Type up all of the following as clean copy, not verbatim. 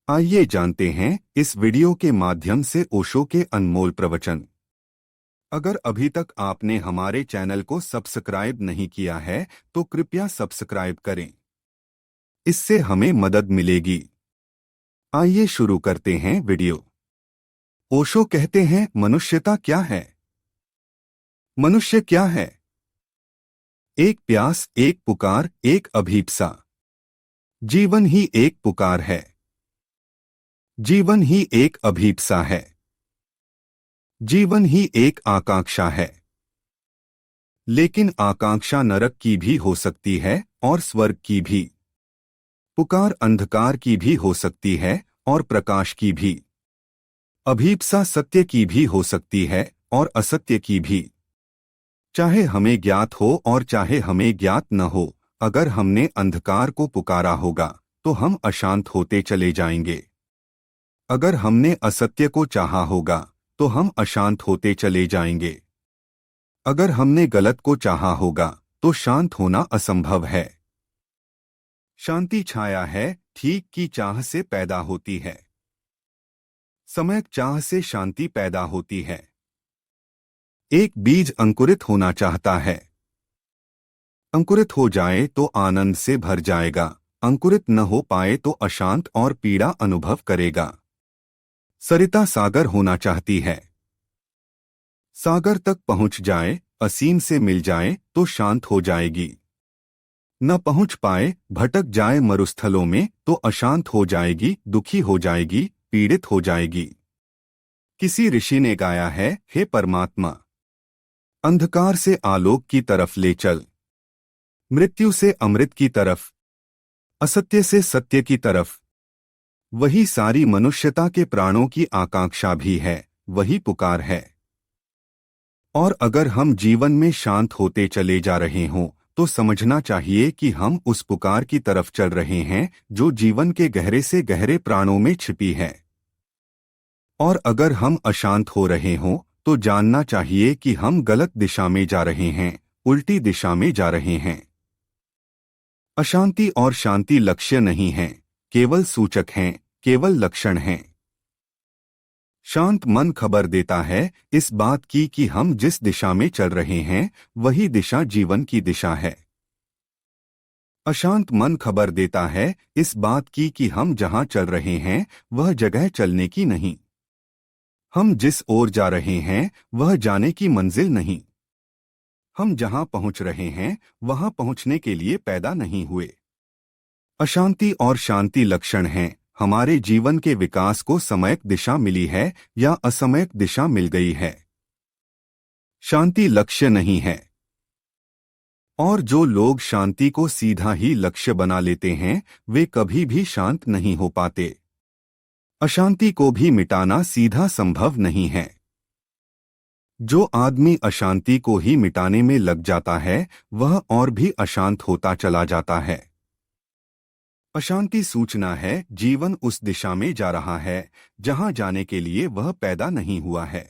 आइए जानते हैं इस वीडियो के माध्यम से ओशो के अनमोल प्रवचन। अगर अभी तक आपने हमारे चैनल को सब्सक्राइब नहीं किया है तो कृपया सब्सक्राइब करें, इससे हमें मदद मिलेगी। आइए शुरू करते हैं वीडियो। ओशो कहते हैं, मनुष्यता क्या है? मनुष्य क्या है? एक प्यास, एक पुकार, एक अभीप्सा। जीवन ही एक पुकार है, जीवन ही एक अभीप्सा है, जीवन ही एक आकांक्षा है। लेकिन आकांक्षा नरक की भी हो सकती है और स्वर्ग की भी। पुकार अंधकार की भी हो सकती है और प्रकाश की भी। अभीप्सा सत्य की भी हो सकती है और असत्य की भी। चाहे हमें ज्ञात हो और चाहे हमें ज्ञात न हो, अगर हमने अंधकार को पुकारा होगा तो हम अशांत होते चले जाएंगे। अगर हमने असत्य को चाहा होगा तो हम अशांत होते चले जाएंगे। अगर हमने गलत को चाहा होगा तो शांत होना असंभव है। शांति छाया है, ठीक की चाह से पैदा होती है। सम्यक चाह से शांति पैदा होती है। एक बीज अंकुरित होना चाहता है। अंकुरित हो जाए तो आनंद से भर जाएगा, अंकुरित न हो पाए तो अशांत और पीड़ा अनुभव करेगा। सरिता सागर होना चाहती है। सागर तक पहुंच जाए, असीम से मिल जाए तो शांत हो जाएगी। न पहुंच पाए, भटक जाए मरुस्थलों में तो अशांत हो जाएगी, दुखी हो जाएगी, पीड़ित हो जाएगी। किसी ऋषि ने गाया है, हे परमात्मा, अंधकार से आलोक की तरफ ले चल, मृत्यु से अमृत की तरफ, असत्य से सत्य की तरफ। वही सारी मनुष्यता के प्राणों की आकांक्षा भी है, वही पुकार है। और अगर हम जीवन में शांत होते चले जा रहे हों तो समझना चाहिए कि हम उस पुकार की तरफ चल रहे हैं जो जीवन के गहरे से गहरे प्राणों में छिपी है। और अगर हम अशांत हो रहे हों तो जानना चाहिए कि हम गलत दिशा में जा रहे हैं, उल्टी दिशा में जा रहे हैं। अशांति और शांति लक्ष्य नहीं है, केवल सूचक हैं, केवल लक्षण हैं। शांत मन खबर देता है इस बात की कि हम जिस दिशा में चल रहे हैं वही दिशा जीवन की दिशा है। अशांत मन खबर देता है इस बात की कि हम जहां चल रहे हैं वह जगह चलने की नहीं। हम जिस ओर जा रहे हैं वह जाने की मंजिल नहीं। हम जहां पहुंच रहे हैं वहां पहुंचने के लिए पैदा नहीं हुए। अशांति और शांति लक्षण हैं। हमारे जीवन के विकास को समयक दिशा मिली है या असमयक दिशा मिल गई है। शांति लक्ष्य नहीं है। और जो लोग शांति को सीधा ही लक्ष्य बना लेते हैं वे कभी भी शांत नहीं हो पाते। अशांति को भी मिटाना सीधा संभव नहीं है। जो आदमी अशांति को ही मिटाने में लग जाता है वह और भी अशांत होता चला जाता है। अशांति सूचना है जीवन उस दिशा में जा रहा है जहां जाने के लिए वह पैदा नहीं हुआ है।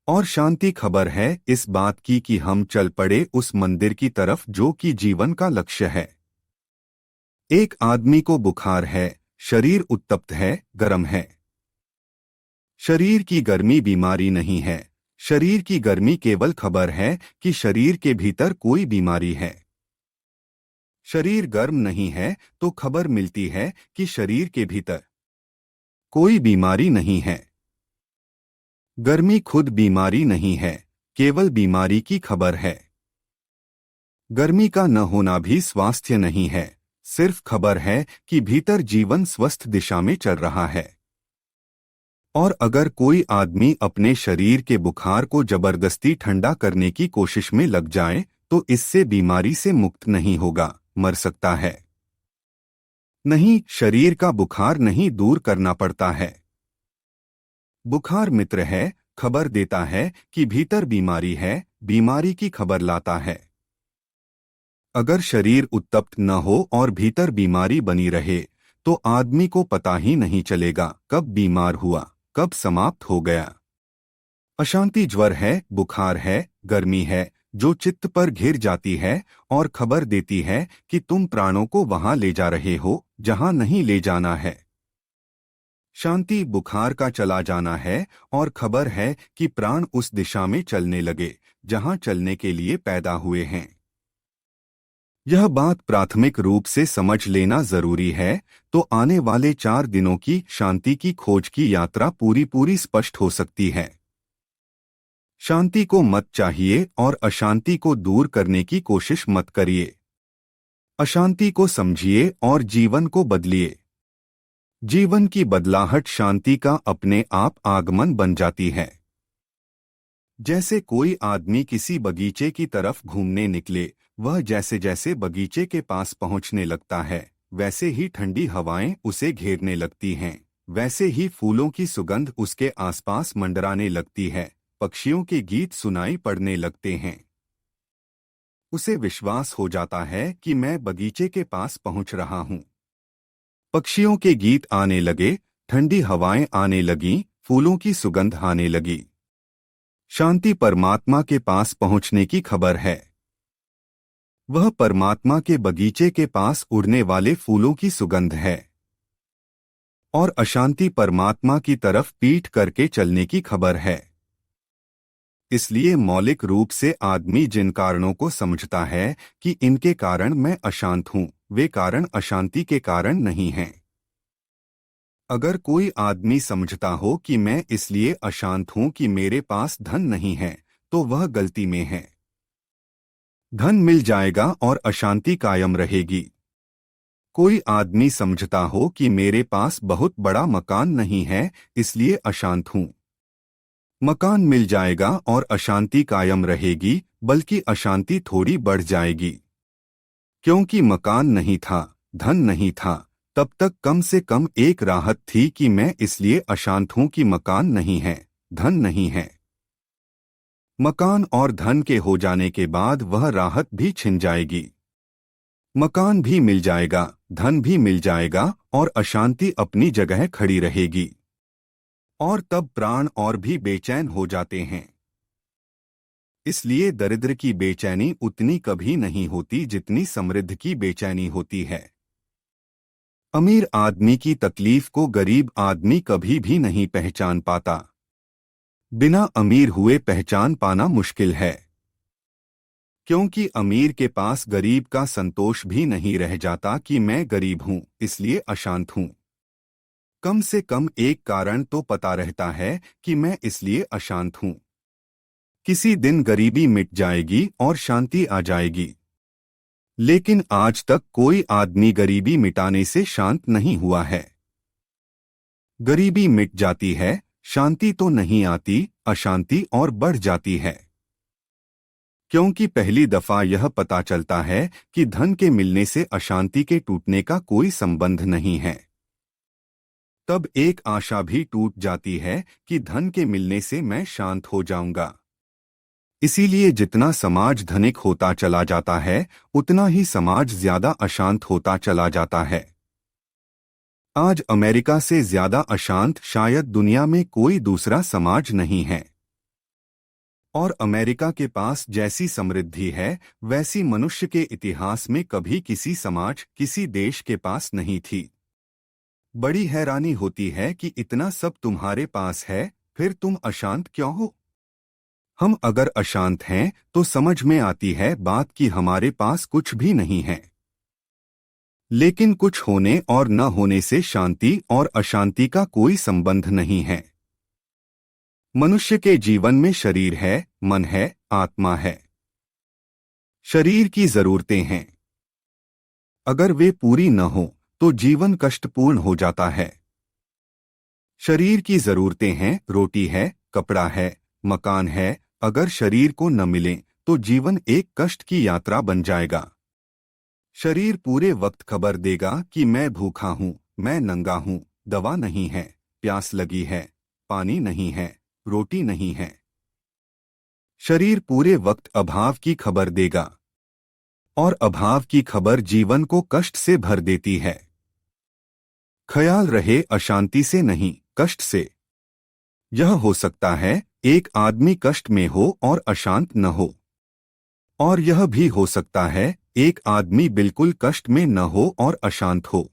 और शांति खबर है इस बात की कि हम चल पड़े उस मंदिर की तरफ जो कि जीवन का लक्ष्य है। एक आदमी को बुखार है, शरीर उत्तप्त है, गर्म है। शरीर की गर्मी बीमारी नहीं है, शरीर की गर्मी केवल खबर है कि शरीर के भीतर कोई बीमारी है। शरीर गर्म नहीं है तो खबर मिलती है कि शरीर के भीतर कोई बीमारी नहीं है। गर्मी खुद बीमारी नहीं है, केवल बीमारी की खबर है। गर्मी का न होना भी स्वास्थ्य नहीं है, सिर्फ खबर है कि भीतर जीवन स्वस्थ दिशा में चल रहा है। और अगर कोई आदमी अपने शरीर के बुखार को जबरदस्ती ठंडा करने की कोशिश में लग जाए तो इससे बीमारी से मुक्त नहीं होगा, मर सकता है। नहीं, शरीर का बुखार नहीं दूर करना पड़ता है। बुखार मित्र है, खबर देता है कि भीतर बीमारी है, बीमारी की खबर लाता है। अगर शरीर उत्तप्त न हो और भीतर बीमारी बनी रहे तो आदमी को पता ही नहीं चलेगा कब बीमार हुआ, कब समाप्त हो गया। अशांति ज्वर है, बुखार है, गर्मी है जो चित्त पर घिर जाती है और खबर देती है कि तुम प्राणों को वहां ले जा रहे हो जहां नहीं ले जाना है। शांति बुखार का चला जाना है और खबर है कि प्राण उस दिशा में चलने लगे जहां चलने के लिए पैदा हुए हैं। यह बात प्राथमिक रूप से समझ लेना जरूरी है, तो आने वाले 4 दिनों की शांति की खोज की यात्रा पूरी पूरी स्पष्ट हो सकती है। शांति को मत चाहिए और अशांति को दूर करने की कोशिश मत करिए। अशांति को समझिए और जीवन को बदलिए। जीवन की बदलाहट शांति का अपने आप आगमन बन जाती है। जैसे कोई आदमी किसी बगीचे की तरफ घूमने निकले, वह जैसे जैसे बगीचे के पास पहुंचने लगता है, वैसे ही ठंडी हवाएं उसे घेरने लगती हैं, वैसे ही फूलों की सुगंध उसके आसपास मंडराने लगती है, पक्षियों के गीत सुनाई पड़ने लगते हैं। उसे विश्वास हो जाता है कि मैं बगीचे के पास पहुंच रहा हूं। पक्षियों के गीत आने लगे, ठंडी हवाएं आने लगीं, फूलों की सुगंध आने लगी। शांति परमात्मा के पास पहुंचने की खबर है। वह परमात्मा के बगीचे के पास उड़ने वाले फूलों की सुगंध है। और अशांति परमात्मा की तरफ पीठ करके चलने की खबर है। इसलिए मौलिक रूप से आदमी जिन कारणों को समझता है कि इनके कारण मैं अशांत हूं, वे कारण अशांति के कारण नहीं हैं। अगर कोई आदमी समझता हो कि मैं इसलिए अशांत हूं कि मेरे पास धन नहीं है, तो वह गलती में है। धन मिल जाएगा और अशांति कायम रहेगी। कोई आदमी समझता हो कि मेरे पास बहुत बड़ा मकान नहीं है, इसलिए अशांत हूं। मकान मिल जाएगा और अशांति कायम रहेगी, बल्कि अशांति थोड़ी बढ़ जाएगी। क्योंकि मकान नहीं था, धन नहीं था, तब तक कम से कम एक राहत थी कि मैं इसलिए अशांत हूं कि मकान नहीं है, धन नहीं है। मकान और धन के हो जाने के बाद वह राहत भी छिन जाएगी। मकान भी मिल जाएगा, धन भी मिल जाएगा और अशांति अपनी जगह खड़ी रहेगी। और तब प्राण और भी बेचैन हो जाते हैं। इसलिए दरिद्र की बेचैनी उतनी कभी नहीं होती जितनी समृद्ध की बेचैनी होती है। अमीर आदमी की तकलीफ को गरीब आदमी कभी भी नहीं पहचान पाता। बिना अमीर हुए पहचान पाना मुश्किल है। क्योंकि अमीर के पास गरीब का संतोष भी नहीं रह जाता कि मैं गरीब हूं, इसलिए अशांत हूं। कम से कम एक कारण तो पता रहता है कि मैं इसलिए अशांत हूं। किसी दिन गरीबी मिट जाएगी और शांति आ जाएगी। लेकिन आज तक कोई आदमी गरीबी मिटाने से शांत नहीं हुआ है। गरीबी मिट जाती है, शांति तो नहीं आती, अशांति और बढ़ जाती है। क्योंकि पहली दफा यह पता चलता है कि धन के मिलने से अशांति के टूटने का कोई संबंध नहीं है। तब एक आशा भी टूट जाती है कि धन के मिलने से मैं शांत हो जाऊंगा। इसीलिए जितना समाज धनिक होता चला जाता है, उतना ही समाज ज्यादा अशांत होता चला जाता है। आज अमेरिका से ज्यादा अशांत शायद दुनिया में कोई दूसरा समाज नहीं है। और अमेरिका के पास जैसी समृद्धि है, वैसी मनुष्य के इतिहास में कभी किसी समाज, किसी देश के पास नहीं थी। बड़ी हैरानी होती है कि इतना सब तुम्हारे पास है, फिर तुम अशांत क्यों हो? हम अगर अशांत हैं तो समझ में आती है बात कि हमारे पास कुछ भी नहीं है। लेकिन कुछ होने और न होने से शांति और अशांति का कोई संबंध नहीं है। मनुष्य के जीवन में शरीर है, मन है, आत्मा है। शरीर की जरूरतें हैं। अगर वे पूरी न हो तो जीवन कष्टपूर्ण हो जाता है। शरीर की जरूरतें हैं, रोटी है, कपड़ा है, मकान है। अगर शरीर को न मिले तो जीवन एक कष्ट की यात्रा बन जाएगा। शरीर पूरे वक्त खबर देगा कि मैं भूखा हूं, मैं नंगा हूं, दवा नहीं है, प्यास लगी है, पानी नहीं है, रोटी नहीं है। शरीर पूरे वक्त अभाव की खबर देगा। और अभाव की खबर जीवन को कष्ट से भर देती है। ख्याल रहे अशांति से नहीं, कष्ट से। यह हो सकता है एक आदमी कष्ट में हो और अशांत न हो। और यह भी हो सकता है एक आदमी बिल्कुल कष्ट में न हो और अशांत हो।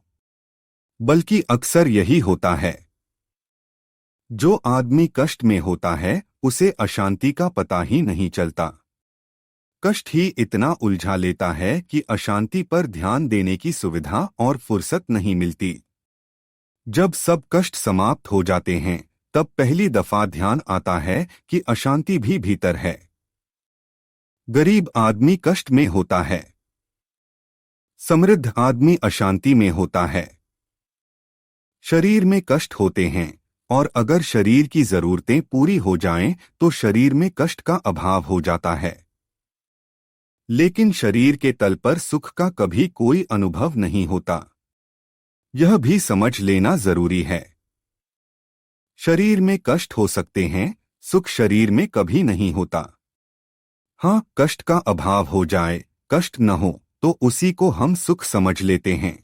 बल्कि अक्सर यही होता है। जो आदमी कष्ट में होता है उसे अशांति का पता ही नहीं चलता। कष्ट ही इतना उलझा लेता है कि अशांति पर ध्यान देने की सुविधा और फुर्सत नहीं मिलती। जब सब कष्ट समाप्त हो जाते हैं तब पहली दफा ध्यान आता है कि अशांति भी भीतर है। गरीब आदमी कष्ट में होता है, समृद्ध आदमी अशांति में होता है। शरीर में कष्ट होते हैं और अगर शरीर की जरूरतें पूरी हो जाएं तो शरीर में कष्ट का अभाव हो जाता है। लेकिन शरीर के तल पर सुख का कभी कोई अनुभव नहीं होता। यह भी समझ लेना जरूरी है। शरीर में कष्ट हो सकते हैं, सुख शरीर में कभी नहीं होता। हाँ, कष्ट का अभाव हो जाए, कष्ट न हो तो उसी को हम सुख समझ लेते हैं।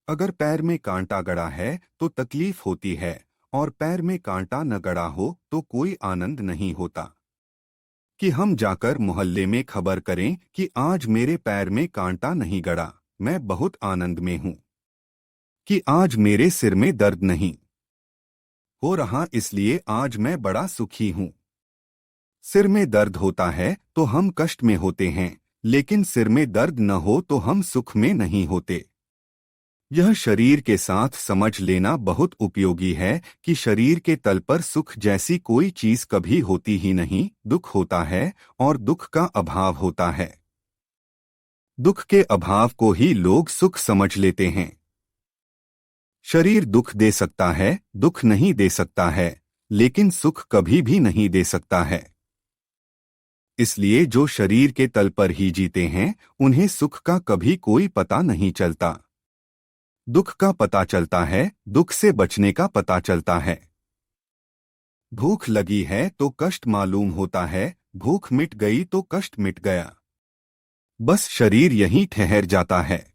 अगर पैर में कांटा गड़ा है तो तकलीफ होती है और पैर में कांटा न गड़ा हो तो कोई आनंद नहीं होता। कि हम जाकर मोहल्ले में खबर करें कि आज मेरे पैर में कांटा नहीं गड़ा, मैं बहुत आनंद में हूं। कि आज मेरे सिर में दर्द नहीं हो रहा, इसलिए आज मैं बड़ा सुखी हूं। सिर में दर्द होता है तो हम कष्ट में होते हैं, लेकिन सिर में दर्द न हो तो हम सुख में नहीं होते। यह शरीर के साथ समझ लेना बहुत उपयोगी है कि शरीर के तल पर सुख जैसी कोई चीज कभी होती ही नहीं, दुख होता है और दुख का अभाव होता है। दुख के अभाव को ही लोग सुख समझ लेते हैं। शरीर दुख दे सकता है, दुख नहीं दे सकता है, लेकिन सुख कभी भी नहीं दे सकता है। इसलिए जो शरीर के तल पर ही जीते हैं उन्हें सुख का कभी कोई पता नहीं चलता। दुख का पता चलता है, दुख से बचने का पता चलता है। भूख लगी है तो कष्ट मालूम होता है, भूख मिट गई तो कष्ट मिट गया। बस शरीर यहीं ठहर जाता है।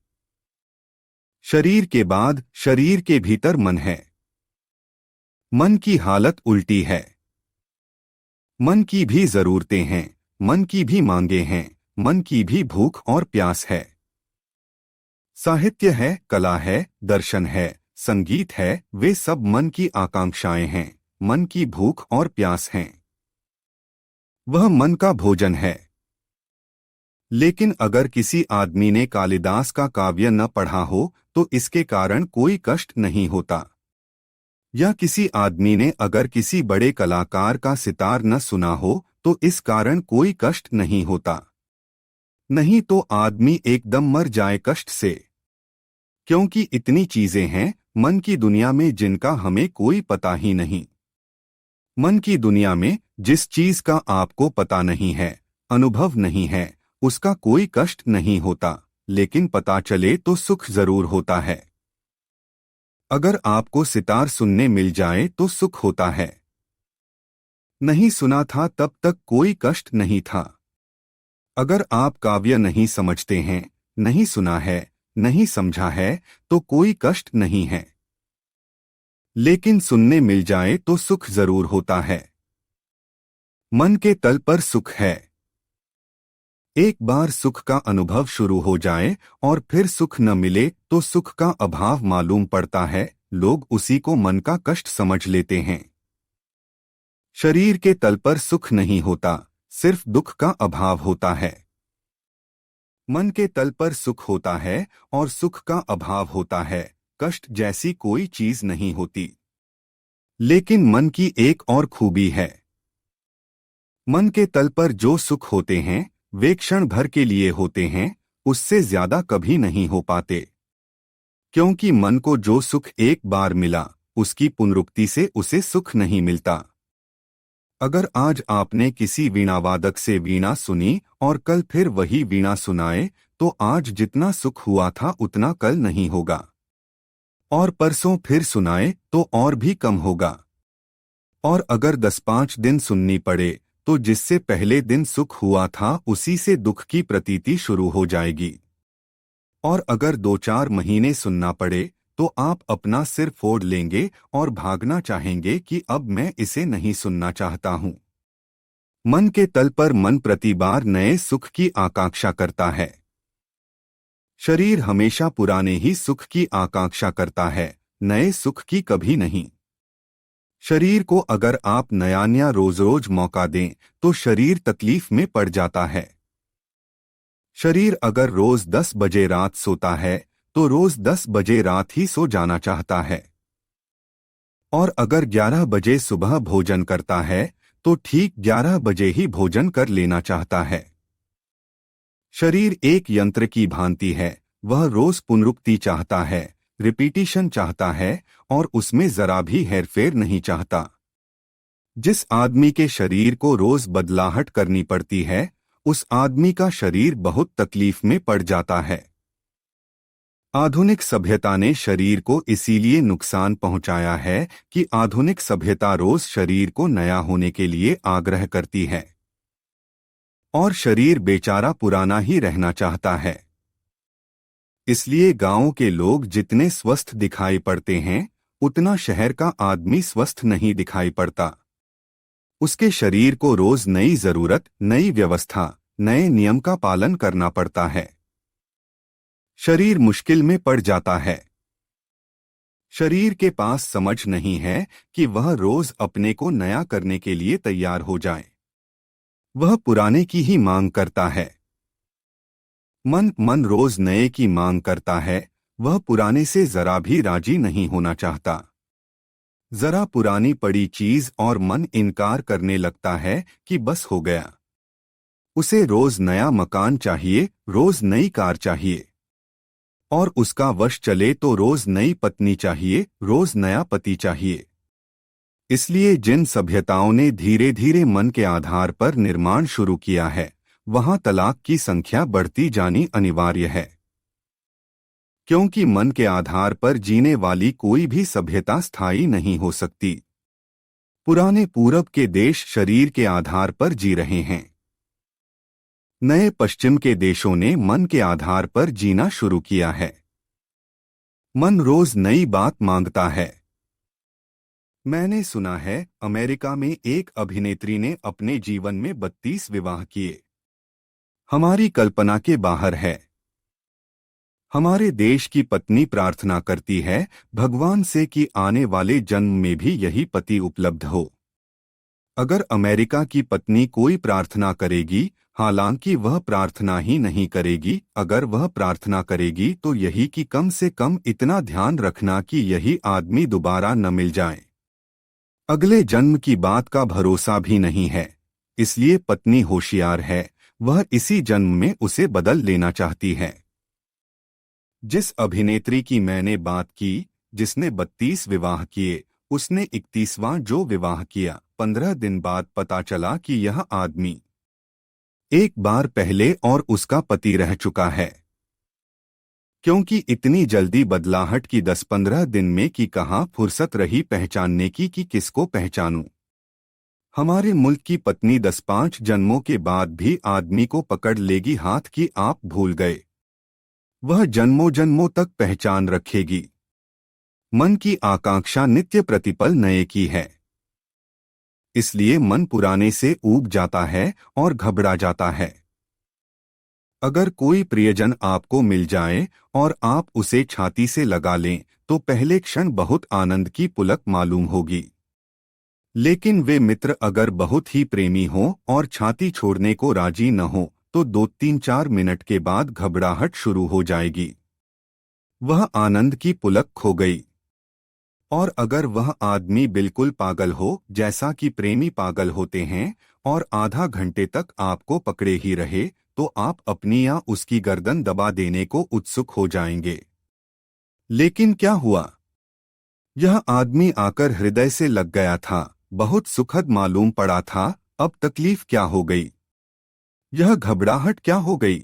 शरीर के बाद शरीर के भीतर मन है। मन की हालत उल्टी है। मन की भी जरूरतें हैं, मन की भी मांगे हैं, मन की भी भूख और प्यास है। साहित्य है, कला है, दर्शन है, संगीत है, वे सब मन की आकांक्षाएं हैं, मन की भूख और प्यास हैं। वह मन का भोजन है। लेकिन अगर किसी आदमी ने कालिदास का काव्य न पढ़ा हो तो इसके कारण कोई कष्ट नहीं होता। या किसी आदमी ने अगर किसी बड़े कलाकार का सितार न सुना हो तो इस कारण कोई कष्ट नहीं होता। नहीं तो आदमी एकदम मर जाए कष्ट से। क्योंकि इतनी चीजें हैं मन की दुनिया में जिनका हमें कोई पता ही नहीं। मन की दुनिया में जिस चीज का आपको पता नहीं है, अनुभव नहीं है, उसका कोई कष्ट नहीं होता, लेकिन पता चले तो सुख जरूर होता है। अगर आपको सितार सुनने मिल जाए तो सुख होता है। नहीं सुना था तब तक कोई कष्ट नहीं था। अगर आप काव्य नहीं समझते हैं, नहीं सुना है, नहीं समझा है तो कोई कष्ट नहीं है। लेकिन सुनने मिल जाए तो सुख जरूर होता है। मन के तल पर सुख है। एक बार सुख का अनुभव शुरू हो जाए और फिर सुख न मिले तो सुख का अभाव मालूम पड़ता है, लोग उसी को मन का कष्ट समझ लेते हैं। शरीर के तल पर सुख नहीं होता, सिर्फ दुख का अभाव होता है। मन के तल पर सुख होता है और सुख का अभाव होता है, कष्ट जैसी कोई चीज नहीं होती। लेकिन मन की एक और खूबी है। मन के तल पर जो सुख होते हैं वे क्षण भर के लिए होते हैं, उससे ज्यादा कभी नहीं हो पाते। क्योंकि मन को जो सुख एक बार मिला उसकी पुनरुक्ति से उसे सुख नहीं मिलता। अगर आज आपने किसी वीणावादक से वीणा सुनी और कल फिर वही वीणा सुनाए तो आज जितना सुख हुआ था उतना कल नहीं होगा, और परसों फिर सुनाए तो और भी कम होगा। और अगर 10-5 दिन सुननी पड़े तो जिससे पहले दिन सुख हुआ था उसी से दुख की प्रतीति शुरू हो जाएगी। और अगर 2-4 महीने सुनना पड़े तो आप अपना सिर फोड़ लेंगे और भागना चाहेंगे कि अब मैं इसे नहीं सुनना चाहता हूं। मन के तल पर मन प्रति बार नए सुख की आकांक्षा करता है। शरीर हमेशा पुराने ही सुख की आकांक्षा करता है, नए सुख की कभी नहीं। शरीर को अगर आप नया नया रोज रोज मौका दें तो शरीर तकलीफ में पड़ जाता है। शरीर अगर रोज 10 बजे रात सोता है तो रोज 10 बजे रात ही सो जाना चाहता है। और अगर 11 बजे सुबह भोजन करता है तो ठीक 11 बजे ही भोजन कर लेना चाहता है। शरीर एक यंत्र की भांति है, वह रोज पुनरुक्ति चाहता है, रिपीटिशन चाहता है और उसमें जरा भी हेरफेर नहीं चाहता। जिस आदमी के शरीर को रोज बदलाहट करनी पड़ती है उस आदमी का शरीर बहुत तकलीफ में पड़ जाता है। आधुनिक सभ्यता ने शरीर को इसीलिए नुकसान पहुंचाया है कि आधुनिक सभ्यता रोज शरीर को नया होने के लिए आग्रह करती है और शरीर बेचारा पुराना ही रहना चाहता है। इसलिए गांवों के लोग जितने स्वस्थ दिखाई पड़ते हैं उतना शहर का आदमी स्वस्थ नहीं दिखाई पड़ता। उसके शरीर को रोज नई जरूरत, नई व्यवस्था, नए नियम का पालन करना पड़ता है। शरीर मुश्किल में पड़ जाता है। शरीर के पास समझ नहीं है कि वह रोज अपने को नया करने के लिए तैयार हो जाए। वह पुराने की ही मांग करता है। मन रोज नए की मांग करता है, वह पुराने से जरा भी राजी नहीं होना चाहता। जरा पुरानी पड़ी चीज और मन इनकार करने लगता है कि बस हो गया। उसे रोज नया मकान चाहिए, रोज नई कार चाहिए और उसका वश चले तो रोज नई पत्नी चाहिए, रोज नया पति चाहिए। इसलिए जिन सभ्यताओं ने धीरे धीरे मन के आधार पर निर्माण शुरू किया है वहां तलाक की संख्या बढ़ती जानी अनिवार्य है, क्योंकि मन के आधार पर जीने वाली कोई भी सभ्यता स्थायी नहीं हो सकती। पुराने पूरब के देश शरीर के आधार पर जी रहे हैं। नए पश्चिम के देशों ने मन के आधार पर जीना शुरू किया है। मन रोज नई बात मांगता है। मैंने सुना है अमेरिका में एक अभिनेत्री ने अपने जीवन में 32 विवाह किए। हमारी कल्पना के बाहर है। हमारे देश की पत्नी प्रार्थना करती है भगवान से कि आने वाले जन्म में भी यही पति उपलब्ध हो। अगर अमेरिका की पत्नी कोई प्रार्थना करेगी, हालांकि वह प्रार्थना ही नहीं करेगी, अगर वह प्रार्थना करेगी तो यही कि कम से कम इतना ध्यान रखना कि यही आदमी दोबारा न मिल जाए। अगले जन्म की बात का भरोसा भी नहीं है, इसलिए पत्नी होशियार है, वह इसी जन्म में उसे बदल लेना चाहती है। जिस अभिनेत्री की मैंने बात की, जिसने 32 विवाह किए, उसने 31वां जो विवाह किया, 15 दिन बाद पता चला कि यह आदमी एक बार पहले और उसका पति रह चुका है। क्योंकि इतनी जल्दी बदलाहट की 10-15 दिन में कि कहाँ फुर्सत रही पहचानने की कि किसको पहचानूं। हमारे मुल्क की पत्नी 10-5 जन्मों के बाद भी आदमी को पकड़ लेगी हाथ कि आप भूल गए। वह जन्मों जन्मों तक पहचान रखेगी। मन की आकांक्षा नित्य प्रतिपल नए की है। इसलिए मन पुराने से ऊब जाता है और घबरा जाता है। अगर कोई प्रियजन आपको मिल जाए और आप उसे छाती से लगा लें तो पहले क्षण बहुत आनंद की पुलक मालूम होगी, लेकिन वे मित्र अगर बहुत ही प्रेमी हों और छाती छोड़ने को राजी न हो तो 2-3-4 मिनट के बाद घबराहट शुरू हो जाएगी। वह आनंद की पुलक खो गई। और अगर वह आदमी बिल्कुल पागल हो, जैसा कि प्रेमी पागल होते हैं, और आधा घंटे तक आपको पकड़े ही रहे तो आप अपनी या उसकी गर्दन दबा देने को उत्सुक हो जाएंगे। लेकिन क्या हुआ? यह आदमी आकर हृदय से लग गया था, बहुत सुखद मालूम पड़ा था। अब तकलीफ क्या हो गई? यह घबराहट क्या हो गई?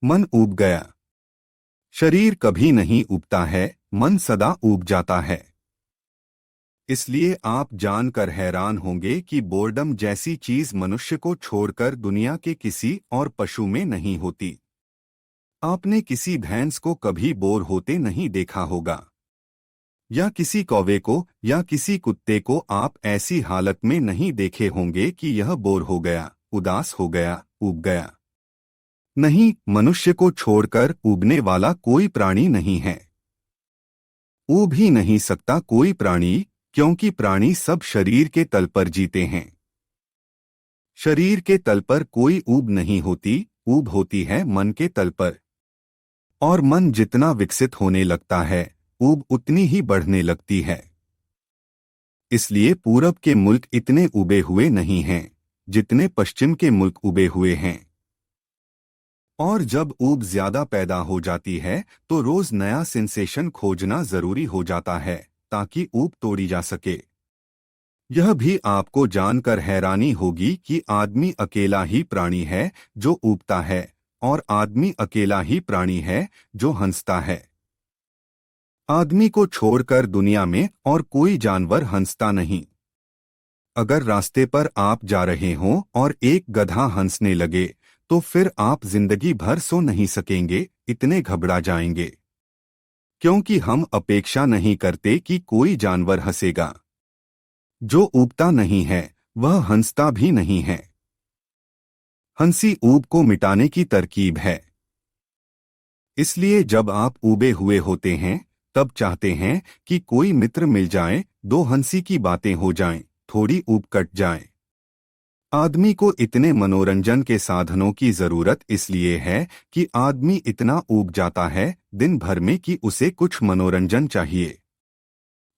मन ऊब गया। शरीर कभी नहीं ऊबता है, मन सदा ऊब जाता है। इसलिए आप जानकर हैरान होंगे कि बोर्डम जैसी चीज मनुष्य को छोड़कर दुनिया के किसी और पशु में नहीं होती। आपने किसी भैंस को कभी बोर होते नहीं देखा होगा, या किसी कौवे को या किसी कुत्ते को आप ऐसी हालत में नहीं देखे होंगे कि यह बोर हो गया, उदास हो गया, ऊब गया। नहीं, मनुष्य को छोड़कर ऊबने वाला कोई प्राणी नहीं है। ऊब ही नहीं सकता कोई प्राणी, क्योंकि प्राणी सब शरीर के तल पर जीते हैं। शरीर के तल पर कोई ऊब नहीं होती, ऊब होती है मन के तल पर। और मन जितना विकसित होने लगता है, ऊब उतनी ही बढ़ने लगती है। इसलिए पूरब के मुल्क इतने उबे हुए नहीं हैं जितने पश्चिम के मुल्क उबे हुए हैं। और जब ऊब ज्यादा पैदा हो जाती है तो रोज नया सेंसेशन खोजना जरूरी हो जाता है ताकि ऊब तोड़ी जा सके। यह भी आपको जानकर हैरानी होगी कि आदमी अकेला ही प्राणी है जो ऊबता है, और आदमी अकेला ही प्राणी है जो हंसता है। आदमी को छोड़कर दुनिया में और कोई जानवर हंसता नहीं। अगर रास्ते पर आप जा रहे हों और एक गधा हंसने लगे तो फिर आप जिंदगी भर सो नहीं सकेंगे, इतने घबरा जाएंगे। क्योंकि हम अपेक्षा नहीं करते कि कोई जानवर हंसेगा। जो ऊबता नहीं है वह हंसता भी नहीं है। हंसी ऊब को मिटाने की तरकीब है। इसलिए जब आप ऊबे हुए होते हैं तब चाहते हैं कि कोई मित्र मिल जाए, दो हंसी की बातें हो जाएं, थोड़ी ऊब कट जाए। आदमी को इतने मनोरंजन के साधनों की जरूरत इसलिए है कि आदमी इतना ऊब जाता है दिन भर में कि उसे कुछ मनोरंजन चाहिए।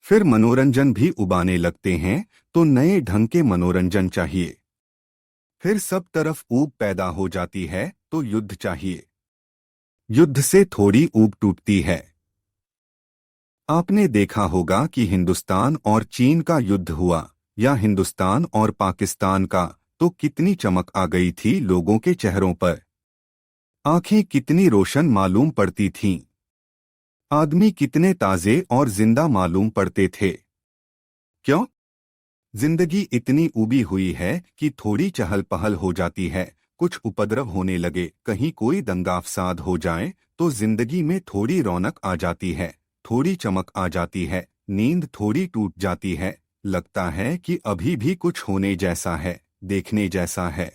फिर मनोरंजन भी उबाने लगते हैं तो नए ढंग के मनोरंजन चाहिए। फिर सब तरफ ऊब पैदा हो जाती है तो युद्ध चाहिए। युद्ध से थोड़ी ऊब टूटती है। आपने देखा होगा कि हिंदुस्तान और चीन का युद्ध हुआ या हिंदुस्तान और पाकिस्तान का, तो कितनी चमक आ गई थी लोगों के चेहरों पर। आंखें कितनी रोशन मालूम पड़ती थीं। आदमी कितने ताजे और जिंदा मालूम पड़ते थे। क्यों? जिंदगी इतनी उबी हुई है कि थोड़ी चहल पहल हो जाती है, कुछ उपद्रव होने लगे, कहीं कोई दंगा फसाद हो जाए तो जिंदगी में थोड़ी रौनक आ जाती है, थोड़ी चमक आ जाती है, नींद थोड़ी टूट जाती है, लगता है कि अभी भी कुछ होने जैसा है, देखने जैसा है।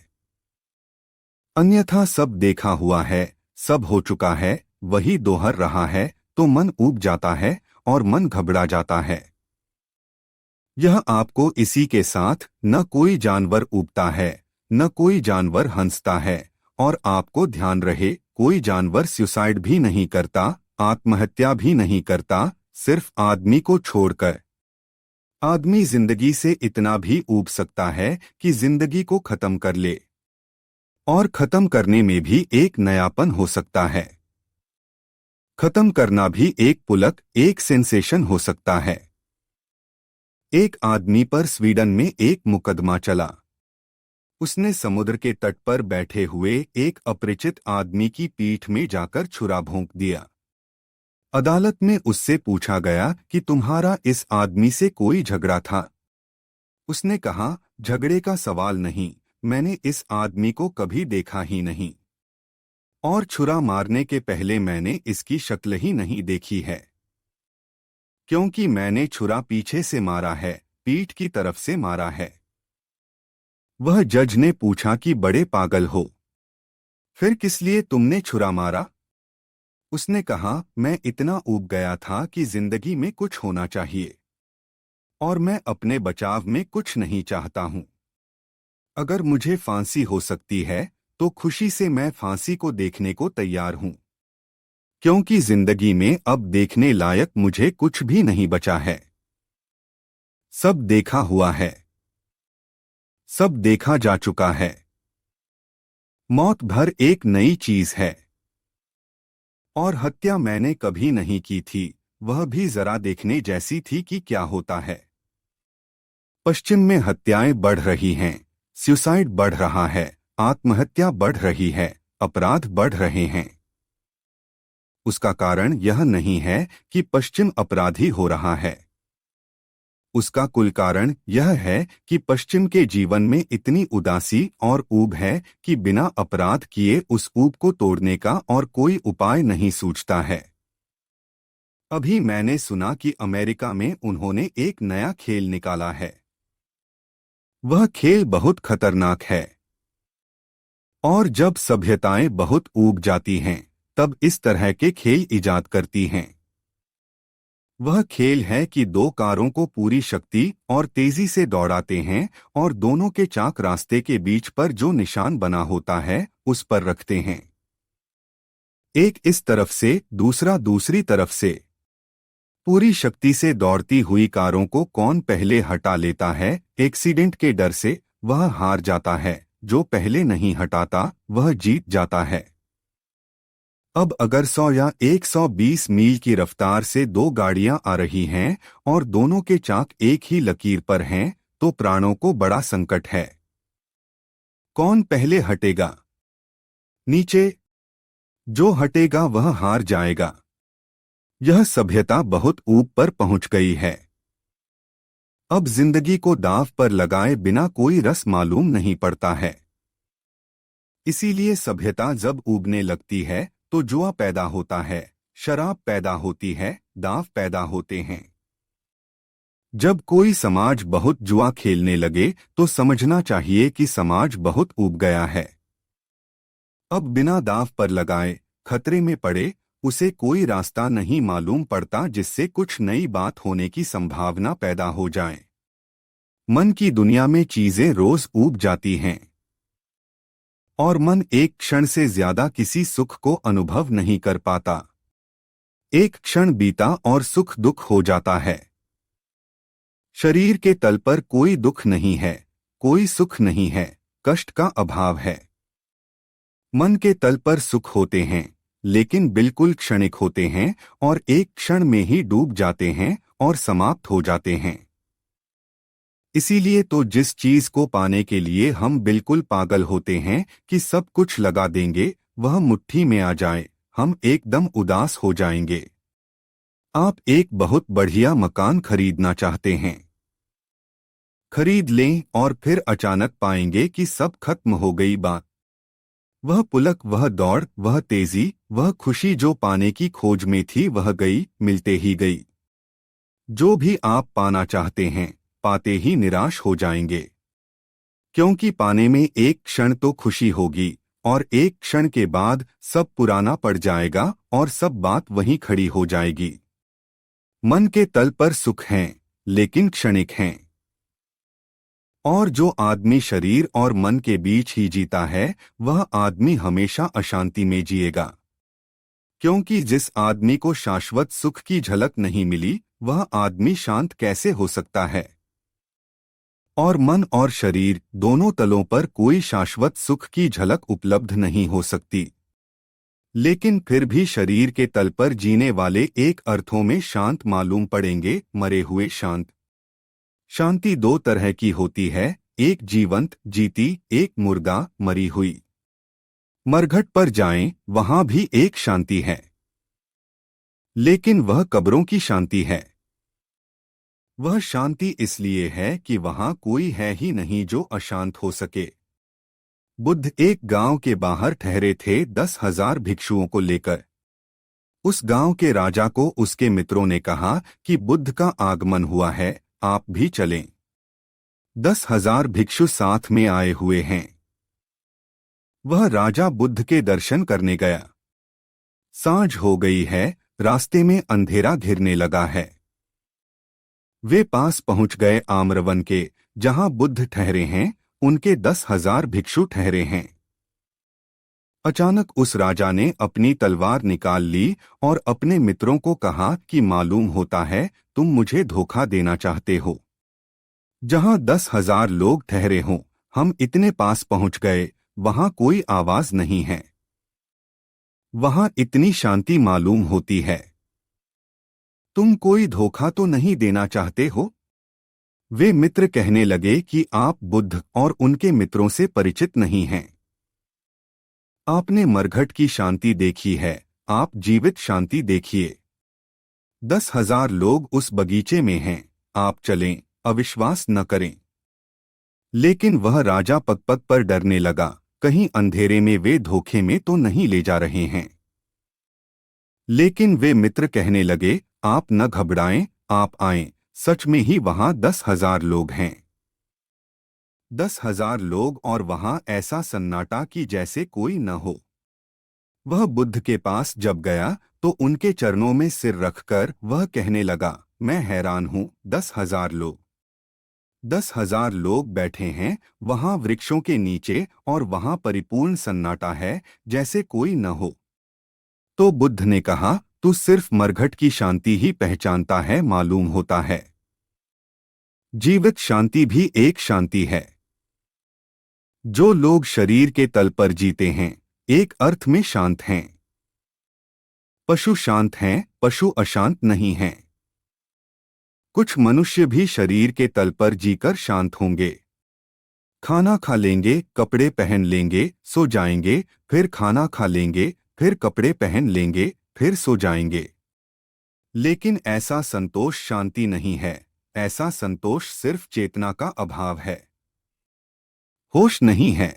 अन्यथा सब देखा हुआ है, सब हो चुका है, वही दोहर रहा है, तो मन ऊब जाता है और मन घबरा जाता है। यह आपको इसी के साथ न कोई जानवर ऊबता है, न कोई जानवर हंसता है, और आपको ध्यान रहे कोई जानवर सुसाइड भी नहीं करता, आत्महत्या भी नहीं करता, सिर्फ आदमी को छोड़कर। आदमी जिंदगी से इतना भी ऊब सकता है कि जिंदगी को खत्म कर ले, और खत्म करने में भी एक नयापन हो सकता है। खत्म करना भी एक पुलक, एक सेंसेशन हो सकता है। एक आदमी पर स्वीडन में एक मुकदमा चला। उसने समुद्र के तट पर बैठे हुए एक अपरिचित आदमी की पीठ में जाकर छुरा भोंक दिया। अदालत में उससे पूछा गया कि तुम्हारा इस आदमी से कोई झगड़ा था? उसने कहा, झगड़े का सवाल नहीं, मैंने इस आदमी को कभी देखा ही नहीं, और छुरा मारने के पहले मैंने इसकी शक्ल ही नहीं देखी है, क्योंकि मैंने छुरा पीछे से मारा है, पीठ की तरफ से मारा है। वह जज ने पूछा कि बड़े पागल हो, फिर किस लिए तुमने छुरा मारा? उसने कहा, मैं इतना ऊब गया था कि जिंदगी में कुछ होना चाहिए, और मैं अपने बचाव में कुछ नहीं चाहता हूं। अगर मुझे फांसी हो सकती है तो खुशी से मैं फांसी को देखने को तैयार हूं, क्योंकि जिंदगी में अब देखने लायक मुझे कुछ भी नहीं बचा है। सब देखा हुआ है, सब देखा जा चुका है। मौत भर एक नई चीज है, और हत्या मैंने कभी नहीं की थी, वह भी जरा देखने जैसी थी कि क्या होता है। पश्चिम में हत्याएं बढ़ रही हैं, सुसाइड बढ़ रहा है, आत्महत्या बढ़ रही है, अपराध बढ़ रहे हैं। उसका कारण यह नहीं है कि पश्चिम अपराधी हो रहा है। उसका कुल कारण यह है कि पश्चिम के जीवन में इतनी उदासी और ऊब है कि बिना अपराध किए उस ऊब को तोड़ने का और कोई उपाय नहीं सूझता है। अभी मैंने सुना कि अमेरिका में उन्होंने एक नया खेल निकाला है। वह खेल बहुत खतरनाक है, और जब सभ्यताएं बहुत ऊब जाती हैं तब इस तरह के खेल इजाद करती हैं। वह खेल है कि दो कारों को पूरी शक्ति और तेजी से दौड़ाते हैं और दोनों के चाक रास्ते के बीच पर जो निशान बना होता है उस पर रखते हैं। एक इस तरफ से, दूसरा दूसरी तरफ से। पूरी शक्ति से दौड़ती हुई कारों को कौन पहले हटा लेता है एक्सीडेंट के डर से, वह हार जाता है। जो पहले नहीं हटाता वह जीत जाता है। अब अगर 100 या 120 मील की रफ्तार से दो गाड़ियां आ रही हैं और दोनों के चाक एक ही लकीर पर हैं, तो प्राणों को बड़ा संकट है। कौन पहले हटेगा? नीचे। जो हटेगा वह हार जाएगा। यह सभ्यता बहुत ऊपर पहुंच गई है। अब जिंदगी को दांव पर लगाए बिना कोई रस मालूम नहीं पड़ता है। इसीलिए सभ्यता जब उगने लगती है तो जुआ पैदा होता है, शराब पैदा होती है, दांव पैदा होते हैं। जब कोई समाज बहुत जुआ खेलने लगे तो समझना चाहिए कि समाज बहुत ऊब गया है। अब बिना दांव पर लगाए खतरे में पड़े उसे कोई रास्ता नहीं मालूम पड़ता जिससे कुछ नई बात होने की संभावना पैदा हो जाए। मन की दुनिया में चीजें रोज ऊब जाती हैं और मन एक क्षण से ज्यादा किसी सुख को अनुभव नहीं कर पाता। एक क्षण बीता और सुख दुख हो जाता है। शरीर के तल पर कोई दुख नहीं है, कोई सुख नहीं है, कष्ट का अभाव है। मन के तल पर सुख होते हैं लेकिन बिल्कुल क्षणिक होते हैं और एक क्षण में ही डूब जाते हैं और समाप्त हो जाते हैं। इसीलिए तो जिस चीज को पाने के लिए हम बिल्कुल पागल होते हैं कि सब कुछ लगा देंगे, वह मुट्ठी में आ जाए, हम एकदम उदास हो जाएंगे। आप एक बहुत बढ़िया मकान खरीदना चाहते हैं। खरीद लें और फिर अचानक पाएंगे कि सब खत्म हो गई बात। वह पुलक, वह दौड़, वह तेजी, वह खुशी जो पाने की खोज में थी वह गई, मिलते ही गई। जो भी आप पाना चाहते हैं पाते ही निराश हो जाएंगे, क्योंकि पाने में एक क्षण तो खुशी होगी और एक क्षण के बाद सब पुराना पड़ जाएगा और सब बात वहीं खड़ी हो जाएगी। मन के तल पर सुख हैं लेकिन क्षणिक हैं। और जो आदमी शरीर और मन के बीच ही जीता है वह आदमी हमेशा अशांति में जिएगा, क्योंकि जिस आदमी को शाश्वत सुख की झलक नहीं मिली वह आदमी शांत कैसे हो सकता है। और मन और शरीर दोनों तलों पर कोई शाश्वत सुख की झलक उपलब्ध नहीं हो सकती। लेकिन फिर भी शरीर के तल पर जीने वाले एक अर्थों में शांत मालूम पड़ेंगे, मरे हुए शांत। शांति दो तरह की होती है, एक जीवंत जीती, एक मुर्दा मरी हुई। मरघट पर जाएं, वहां भी एक शांति है, लेकिन वह कब्रों की शांति है। वह शांति इसलिए है कि वहां कोई है ही नहीं जो अशांत हो सके। बुद्ध एक गांव के बाहर ठहरे थे 10,000 भिक्षुओं को लेकर। उस गांव के राजा को उसके मित्रों ने कहा कि बुद्ध का आगमन हुआ है, आप भी चलें। 10,000 भिक्षु साथ में आए हुए हैं। वह राजा बुद्ध के दर्शन करने गया। सांझ हो गई है, रास्ते में अंधेरा घिरने लगा है। वे पास पहुंच गए आम्रवन के, जहां बुद्ध ठहरे हैं, उनके 10,000 भिक्षु ठहरे हैं। अचानक उस राजा ने अपनी तलवार निकाल ली और अपने मित्रों को कहा कि मालूम होता है तुम मुझे धोखा देना चाहते हो। जहां 10,000 लोग ठहरे हों, हम इतने पास पहुंच गए, वहां कोई आवाज नहीं है। वहां इतनी शांति मालूम होती है। तुम कोई धोखा तो नहीं देना चाहते हो? वे मित्र कहने लगे कि आप बुद्ध और उनके मित्रों से परिचित नहीं हैं। आपने मरघट की शांति देखी है, आप जीवित शांति देखिए। 10,000 लोग उस बगीचे में हैं, आप चलें, अविश्वास न करें। लेकिन वह राजा पग-पग पर डरने लगा, कहीं अंधेरे में वे धोखे में तो नहीं ले जा रहे हैं। लेकिन वे मित्र कहने लगे, आप न घबराएं, आप आएं, सच में ही वहां 10,000 लोग हैं। 10,000 लोग और वहां ऐसा सन्नाटा कि जैसे कोई न हो। वह बुद्ध के पास जब गया तो उनके चरणों में सिर रखकर वह कहने लगा, मैं हैरान हूँ, 10,000 लोग 10,000 लोग बैठे हैं वहां वृक्षों के नीचे और वहां परिपूर्ण सन्नाटा है, जैसे कोई न हो। तो बुद्ध ने कहा, तू सिर्फ मरघट की शांति ही पहचानता है, मालूम होता है जीवित शांति भी एक शांति है। जो लोग शरीर के तल पर जीते हैं एक अर्थ में शांत हैं। पशु शांत हैं, पशु अशांत नहीं हैं। कुछ मनुष्य भी शरीर के तल पर जीकर शांत होंगे। खाना खा लेंगे, कपड़े पहन लेंगे, सो जाएंगे, फिर खाना खा लेंगे, फिर कपड़े पहन लेंगे, फिर सो जाएंगे। लेकिन ऐसा संतोष शांति नहीं है। ऐसा संतोष सिर्फ चेतना का अभाव है, होश नहीं है।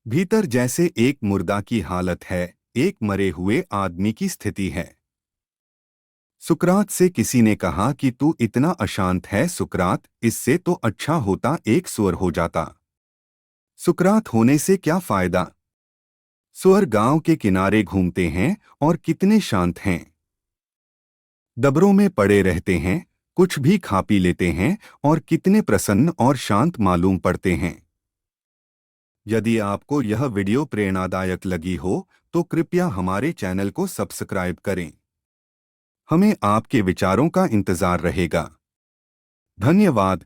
भीतर जैसे एक मुर्दा की हालत है, एक मरे हुए आदमी की स्थिति है। सुकरात से किसी ने कहा कि तू इतना अशांत है सुकरात, इससे तो अच्छा होता एक सुअर हो जाता। सुकरात होने से क्या फायदा? सुअर गांव के किनारे घूमते हैं और कितने शांत हैं। डबरों में पड़े रहते हैं, कुछ भी खा पी लेते हैं और कितने प्रसन्न और शांत मालूम पड़ते हैं। यदि आपको यह वीडियो प्रेरणादायक लगी हो तो कृपया हमारे चैनल को सब्सक्राइब करें। हमें आपके विचारों का इंतजार रहेगा। धन्यवाद।